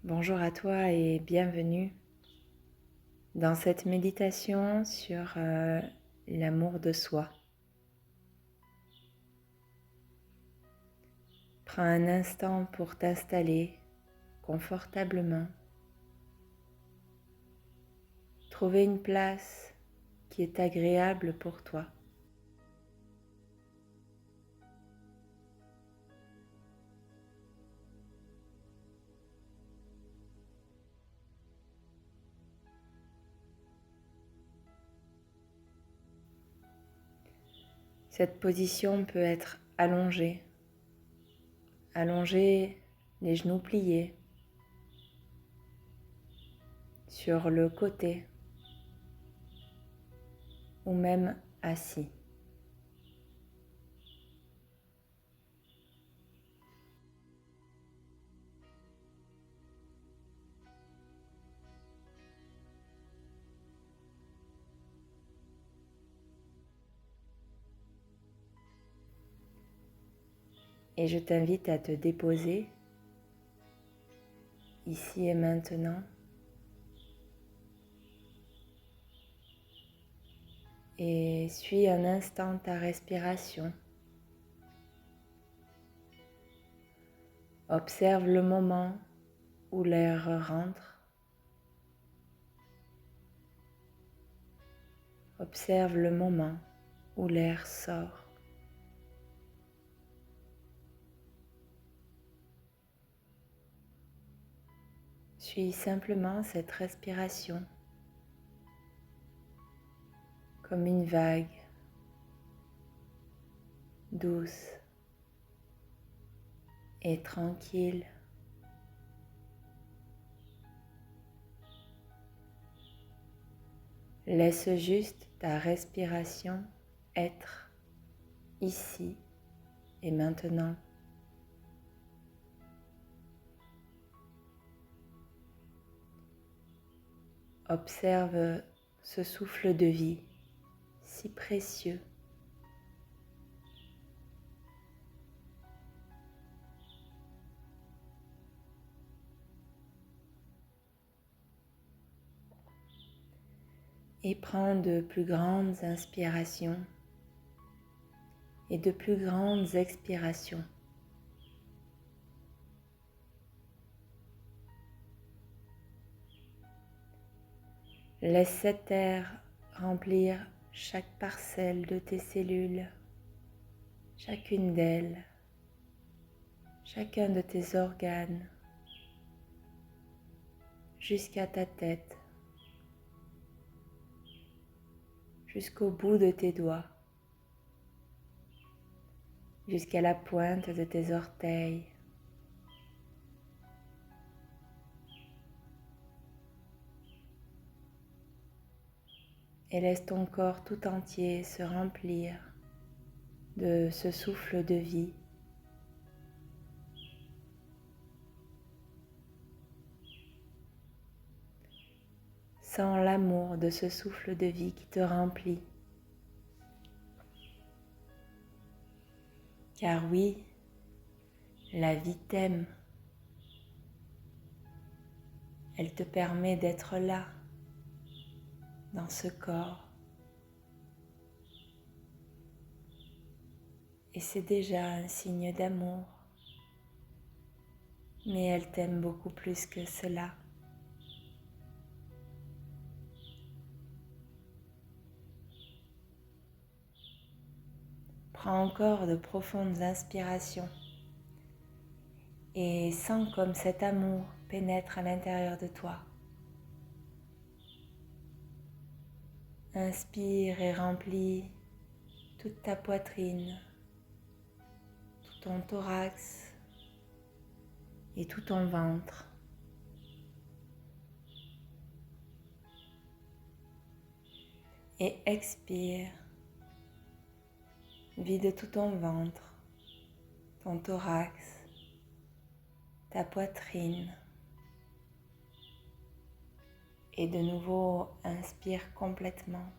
Bonjour à toi et bienvenue dans cette méditation sur l'amour de soi. Prends un instant pour t'installer confortablement. Trouver une place qui est agréable pour toi. Cette position peut être allongée, les genoux pliés, sur le côté ou même assis. Et je t'invite à te déposer ici et maintenant et suis un instant ta respiration. Observe le moment où l'air rentre. Observe le moment où l'air sort. Suis simplement cette respiration comme une vague douce et tranquille. Laisse juste ta respiration être ici et maintenant. Observe ce souffle de vie si précieux. Et prends de plus grandes inspirations et de plus grandes expirations. Laisse cet air remplir chaque parcelle de tes cellules, chacune d'elles, chacun de tes organes, jusqu'à ta tête, jusqu'au bout de tes doigts, jusqu'à la pointe de tes orteils. Et laisse ton corps tout entier se remplir de ce souffle de vie. Sens l'amour de ce souffle de vie qui te remplit. Car oui, la vie t'aime. Elle te permet d'être là, dans ce corps. Et c'est déjà un signe d'amour. Mais elle t'aime beaucoup plus que cela. Prends encore de profondes inspirations et sens comme cet amour pénètre à l'intérieur de toi. Inspire et remplis toute ta poitrine, tout ton thorax et tout ton ventre. Et expire, vide tout ton ventre, ton thorax, ta poitrine. Et de nouveau, inspire complètement.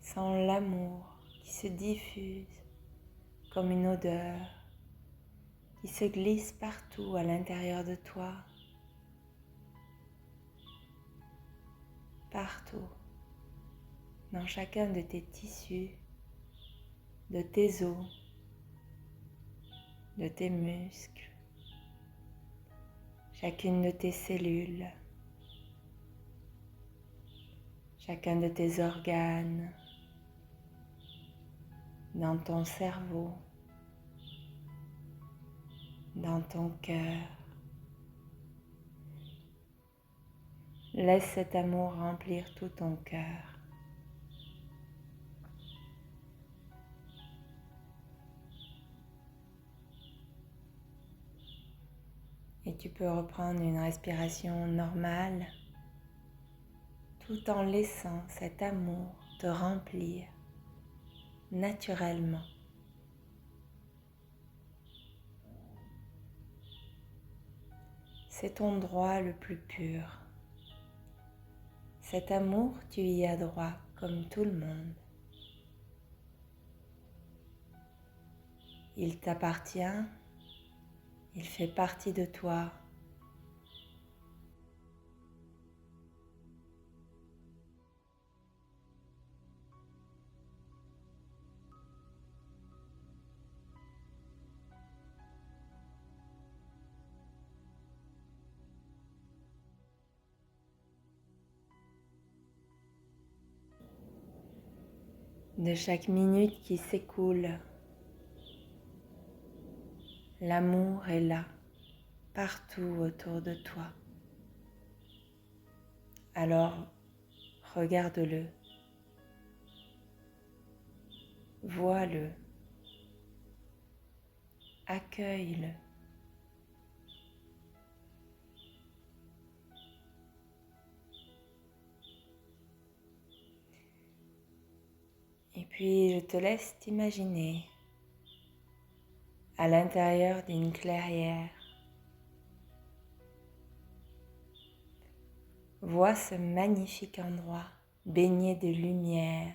Sens l'amour qui se diffuse comme une odeur qui se glisse partout à l'intérieur de toi partout, dans chacun de tes tissus, de tes os, de tes muscles, chacune de tes cellules, chacun de tes organes, dans ton cerveau, dans ton cœur. Laisse cet amour remplir tout ton cœur. Et tu peux reprendre une respiration normale tout en laissant cet amour te remplir naturellement. C'est ton droit le plus pur. Cet amour, tu y as droit comme tout le monde. Il t'appartient, il fait partie de toi. De chaque minute qui s'écoule, l'amour est là, partout autour de toi. Alors, regarde-le, vois-le, accueille-le. Et puis, je te laisse t'imaginer à l'intérieur d'une clairière. Vois ce magnifique endroit baigné de lumière,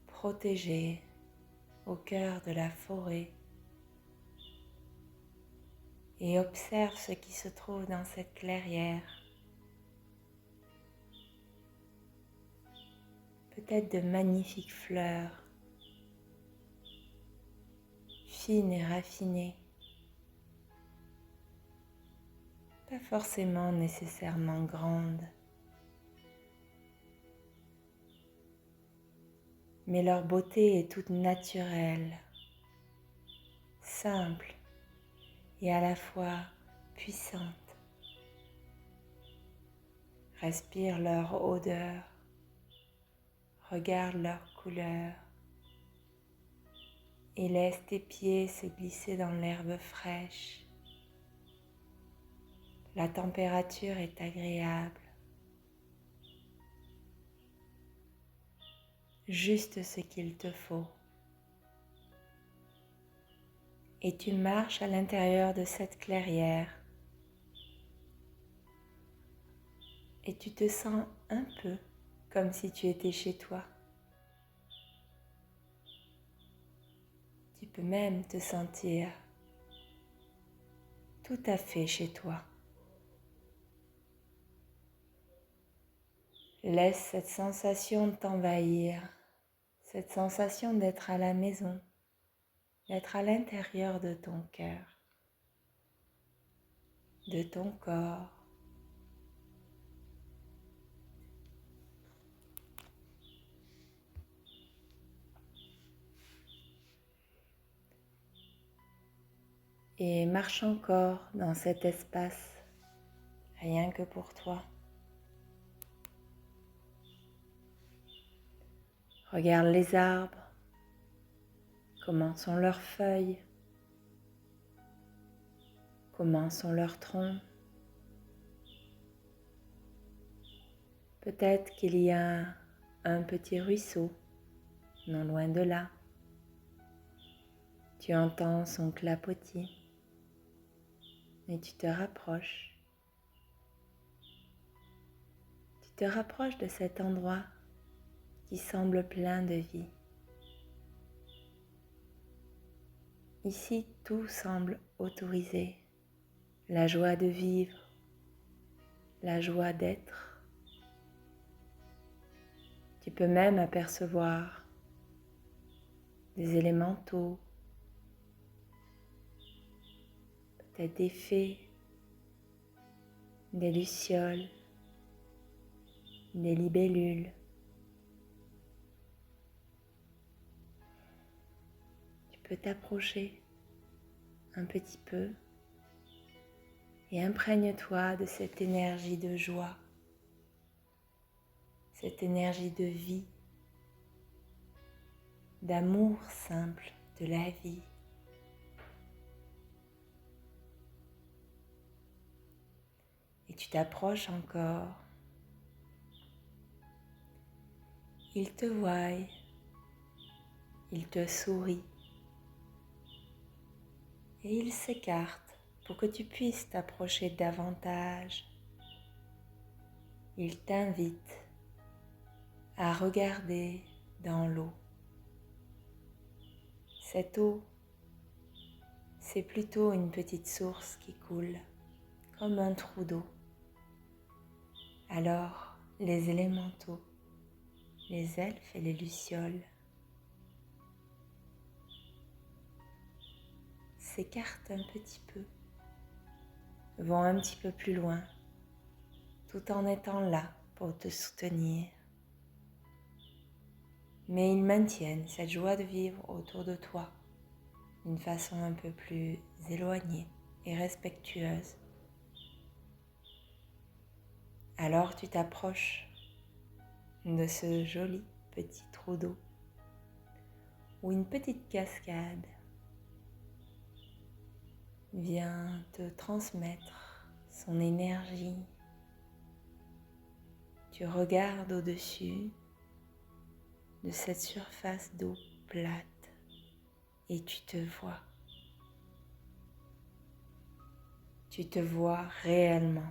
protégé au cœur de la forêt, et observe ce qui se trouve dans cette clairière. Peut-être de magnifiques fleurs, fines et raffinées, pas forcément nécessairement grandes, mais leur beauté est toute naturelle, simple et à la fois puissante. Respire leur odeur, regarde leur couleur et laisse tes pieds se glisser dans l'herbe fraîche. La température est agréable, juste ce qu'il te faut. Et tu marches à l'intérieur de cette clairière et tu te sens un peu comme si tu étais chez toi. Tu peux même te sentir tout à fait chez toi. Laisse cette sensation t'envahir, cette sensation d'être à la maison, d'être à l'intérieur de ton cœur, de ton corps. Et marche encore dans cet espace, rien que pour toi. Regarde les arbres, comment sont leurs feuilles, comment sont leurs troncs. Peut-être qu'il y a un petit ruisseau, non loin de là. Tu entends son clapotis et tu te rapproches. Tu te rapproches de cet endroit qui semble plein de vie. Ici, tout semble autorisé, la joie de vivre, la joie d'être. Tu peux même apercevoir des élémentaux, peut-être des fées, des lucioles, des libellules. Tu peux t'approcher un petit peu et imprègne-toi de cette énergie de joie, cette énergie de vie, d'amour simple de la vie. Et tu t'approches encore. Il te voit, il te sourit et il s'écarte pour que tu puisses t'approcher davantage. Il t'invite à regarder dans l'eau. Cette eau, c'est plutôt une petite source qui coule, comme un trou d'eau. Alors, les élémentaux, les elfes et les lucioles s'écartent un petit peu, vont un petit peu plus loin, tout en étant là pour te soutenir. Mais ils maintiennent cette joie de vivre autour de toi d'une façon un peu plus éloignée et respectueuse. Alors tu t'approches de ce joli petit trou d'eau où une petite cascade vient te transmettre son énergie. Tu regardes au-dessus de cette surface d'eau plate et tu te vois. Tu te vois réellement.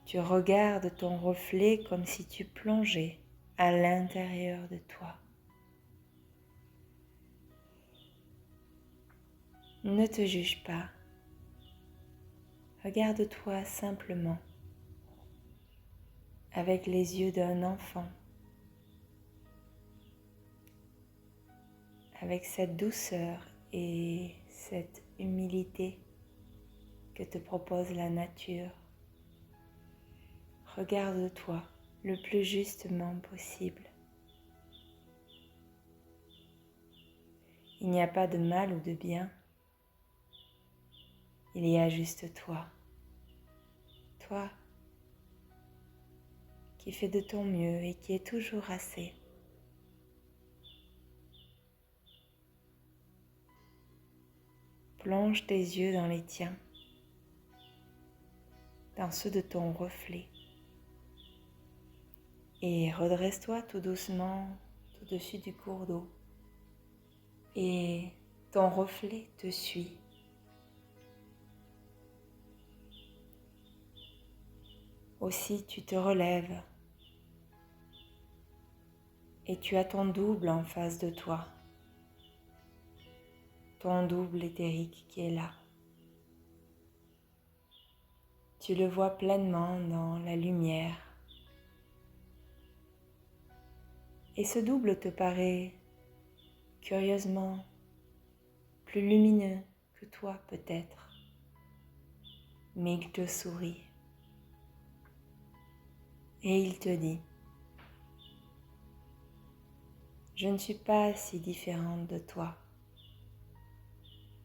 Tu regardes ton reflet comme si tu plongeais à l'intérieur de toi. Ne te juge pas. Regarde-toi simplement avec les yeux d'un enfant, avec cette douceur et cette humilité que te propose la nature. Regarde-toi le plus justement possible. Il n'y a pas de mal ou de bien. Il y a juste toi. Toi qui fais de ton mieux et qui est toujours assez. Plonge tes yeux dans les tiens, dans ceux de ton reflet. Et redresse-toi tout doucement au-dessus du cours d'eau. Et ton reflet te suit. Aussi, tu te relèves et tu as ton double en face de toi. Ton double éthérique qui est là. Tu le vois pleinement dans la lumière. Et ce double te paraît curieusement plus lumineux que toi peut-être, mais il te sourit et il te dit: je ne suis pas si différente de toi,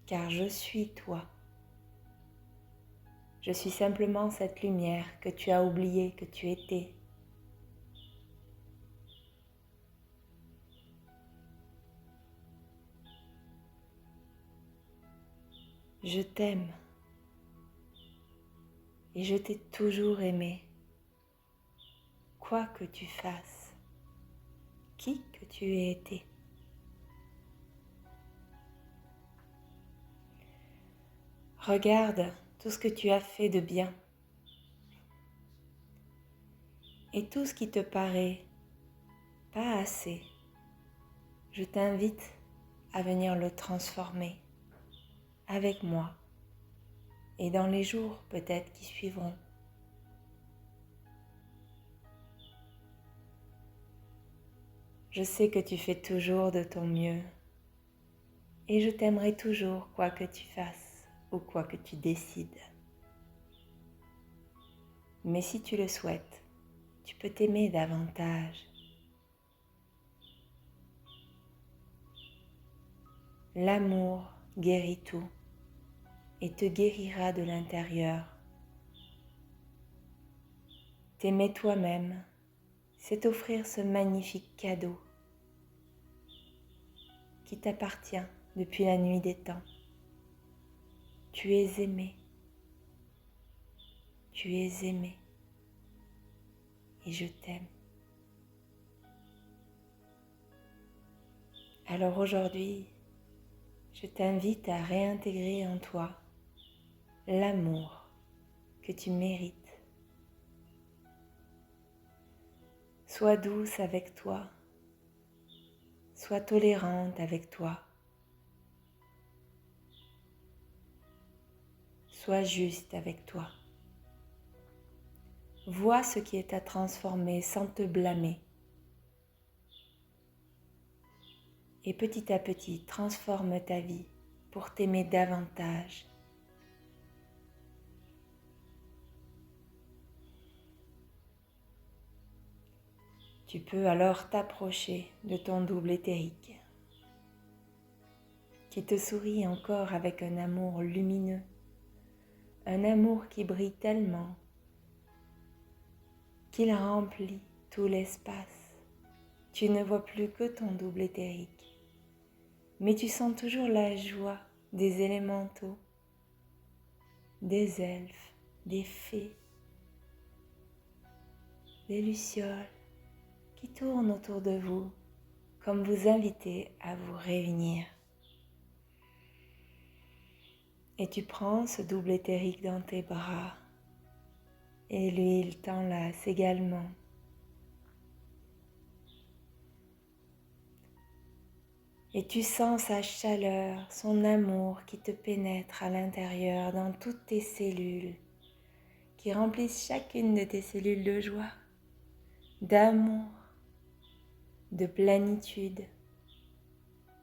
car je suis toi. Je suis simplement cette lumière que tu as oublié que tu étais. Je t'aime et je t'ai toujours aimé, quoi que tu fasses, qui que tu aies été. Regarde tout ce que tu as fait de bien et tout ce qui te paraît pas assez. Je t'invite à venir le transformer avec moi. et dans les jours peut-être qui suivront. Je sais que tu fais toujours de ton mieux et je t'aimerai toujours quoi que tu fasses ou quoi que tu décides. Mais si tu le souhaites, tu peux t'aimer davantage. L'amour guérit tout et te guérira de l'intérieur. T'aimer toi-même, c'est offrir ce magnifique cadeau qui t'appartient depuis la nuit des temps. Tu es aimé, tu es aimé et je t'aime. Alors aujourd'hui, je t'invite à réintégrer en toi l'amour que tu mérites. Sois douce avec toi, sois tolérante avec toi, sois juste avec toi. Vois ce qui est à transformer sans te blâmer. Et petit à petit, transforme ta vie pour t'aimer davantage. Tu peux alors t'approcher de ton double éthérique qui te sourit encore avec un amour lumineux, un amour qui brille tellement qu'il remplit tout l'espace. Tu ne vois plus que ton double éthérique, mais tu sens toujours la joie des élémentaux, des elfes, des fées, des lucioles qui tournent autour de vous comme vous inviter à vous réunir. Et tu prends ce double éthérique dans tes bras et lui il t'enlace également. Et tu sens sa chaleur, son amour qui te pénètre à l'intérieur dans toutes tes cellules, qui remplissent chacune de tes cellules de joie, d'amour, de plénitude,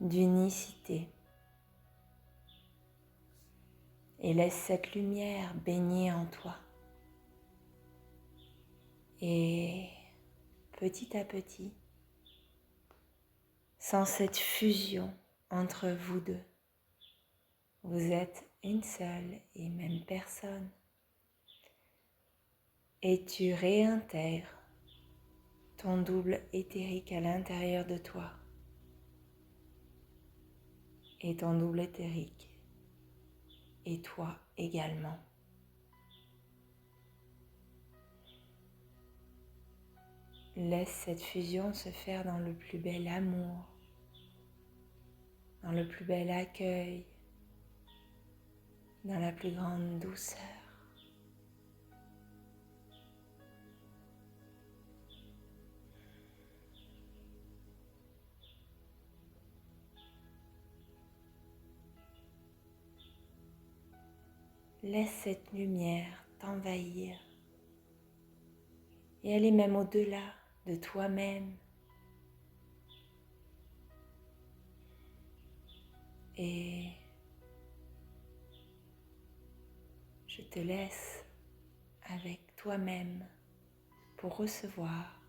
d'unicité. Et laisse cette lumière baigner en toi. Et petit à petit, sans cette fusion entre vous deux, vous êtes une seule et même personne. Et tu réintègres ton double éthérique à l'intérieur de toi. Et ton double éthérique et toi également. Laisse cette fusion se faire dans le plus bel amour, dans le plus bel accueil, dans la plus grande douceur. Laisse cette lumière t'envahir et aller même au-delà de toi-même. Et je te laisse avec toi-même pour recevoir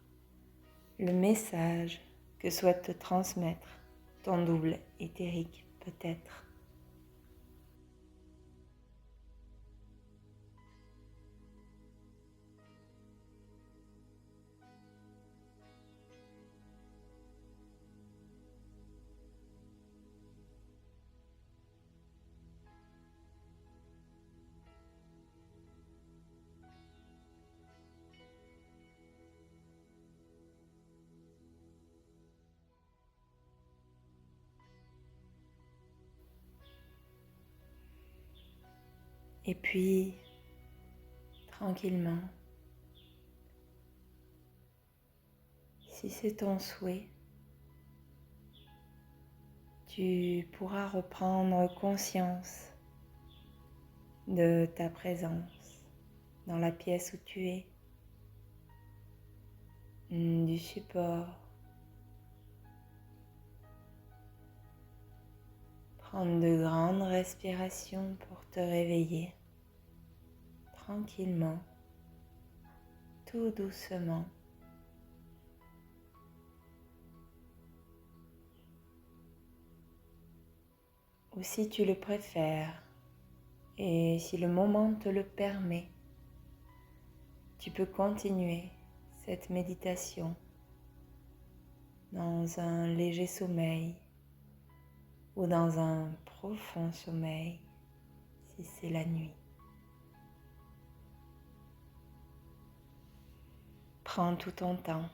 le message que souhaite te transmettre ton double éthérique peut-être. Et puis, tranquillement, si c'est ton souhait, tu pourras reprendre conscience de ta présence dans la pièce où tu es, du support. Prendre de grandes respirations pour te réveiller tranquillement, tout doucement. Ou si tu le préfères et si le moment te le permet, tu peux continuer cette méditation dans un léger sommeil ou dans un profond sommeil si c'est la nuit. Prends tout ton temps.